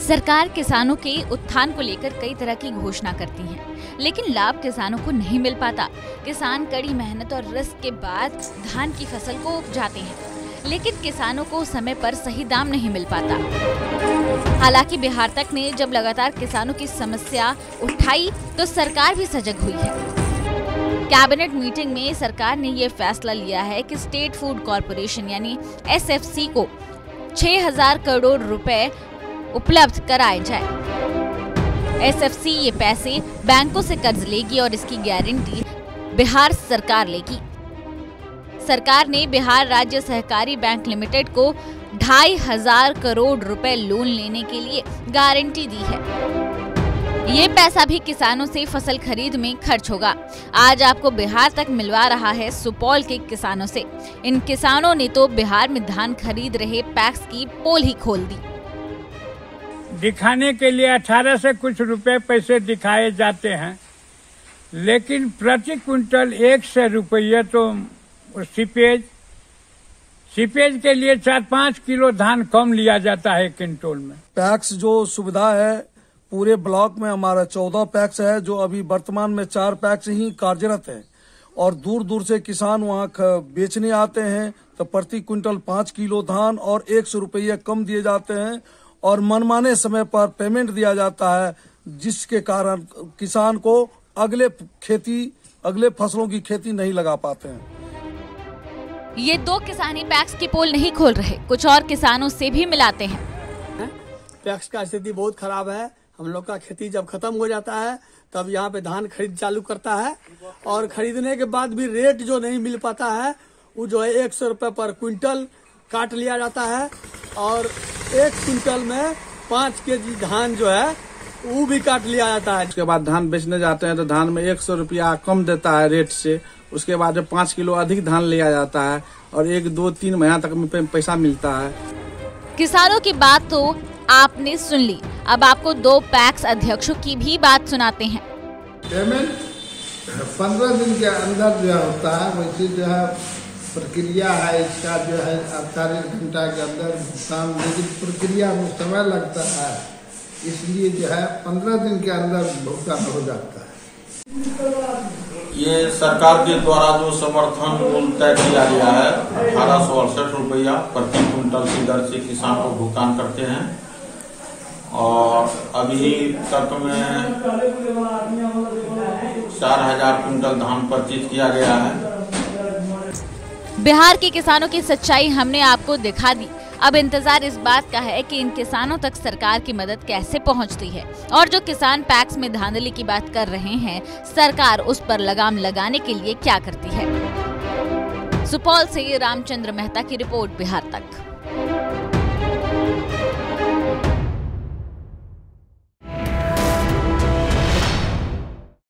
सरकार किसानों के उत्थान को लेकर कई तरह की घोषणा करती है, लेकिन लाभ किसानों को नहीं मिल पाता। किसान कड़ी मेहनत और रिस्क के बाद धान की फसल को उपजाते हैं, लेकिन किसानों को समय पर सही दाम नहीं मिल पाता। हालांकि बिहार तक ने जब लगातार किसानों की समस्या उठाई तो सरकार भी सजग हुई है। कैबिनेट मीटिंग में सरकार ने ये फैसला लिया है कि स्टेट फूड कॉर्पोरेशन यानी SFC को 6000 करोड़ रुपए उपलब्ध कराए जाए। SFC ये पैसे बैंकों से कर्ज लेगी और इसकी गारंटी बिहार सरकार लेगी। सरकार ने बिहार राज्य सहकारी बैंक लिमिटेड को 2500 करोड़ रुपए लोन लेने के लिए गारंटी दी है। ये पैसा भी किसानों से फसल खरीद में खर्च होगा। आज आपको बिहार तक मिलवा रहा है सुपौल के किसानों से। इन किसानों ने तो बिहार में धान खरीद रहे पैक्स की पोल ही खोल दी। दिखाने के लिए 18 से कुछ रुपए पैसे दिखाए जाते हैं, लेकिन प्रति क्विंटल 100 रुपये तो सीपेज के लिए 4-5 किलो धान कम लिया जाता है क्विंटल में। पैक्स जो सुविधा है पूरे ब्लॉक में हमारा 14 पैक्स है, जो अभी वर्तमान में 4 पैक्स ही कार्यरत है और दूर दूर से किसान वहाँ बेचने आते हैं तो प्रति क्विंटल 5 किलो धान और 100 रुपये कम दिए जाते हैं और मनमाने समय पर पेमेंट दिया जाता है, जिसके कारण किसान को अगले फसलों की खेती नहीं लगा पाते हैं। ये 2 किसान ही पैक्स की पोल नहीं खोल रहे, कुछ और किसानों से भी मिलाते हैं। पैक्स का स्थिति बहुत खराब है। हम लोग का खेती जब खत्म हो जाता है तब यहाँ पे धान खरीद चालू करता है और खरीदने के बाद भी रेट जो नहीं मिल पाता है वो जो है 100 रुपये पर क्विंटल काट लिया जाता है और 1 क्विंटल में 5 केजी धान जो है वो भी काट लिया जाता है। उसके बाद धान बेचने जाते हैं तो धान में 100 रुपया कम देता है रेट से। उसके बाद 5 किलो अधिक धान लिया जाता है और 1-2-3 महीना तक में पैसा मिलता है। किसानों की बात तो आपने सुन ली, अब आपको 2 पैक्स अध्यक्षों की भी बात सुनाते हैं। पेमेंट 15 दिन के अंदर जो होता है, वैसे जो है प्रक्रिया है इसका जो है 48 घंटा के अंदर भुगतान, लेकिन प्रक्रिया में समय लगता है, इसलिए जो है 15 दिन के अंदर भुगतान हो जाता है। ये सरकार के द्वारा जो समर्थन मूल्य तय किया गया है 1868 रुपया प्रति क्विंटल की दर से किसान को भुगतान करते हैं और अभी तक में 4000 क्विंटल धान परचेज किया गया है। बिहार के किसानों की सच्चाई हमने आपको दिखा दी। अब इंतजार इस बात का है कि इन किसानों तक सरकार की मदद कैसे पहुंचती है और जो किसान पैक्स में धांधली की बात कर रहे हैं, सरकार उस पर लगाम लगाने के लिए क्या करती है। सुपौल से रामचंद्र मेहता की रिपोर्ट, बिहार तक।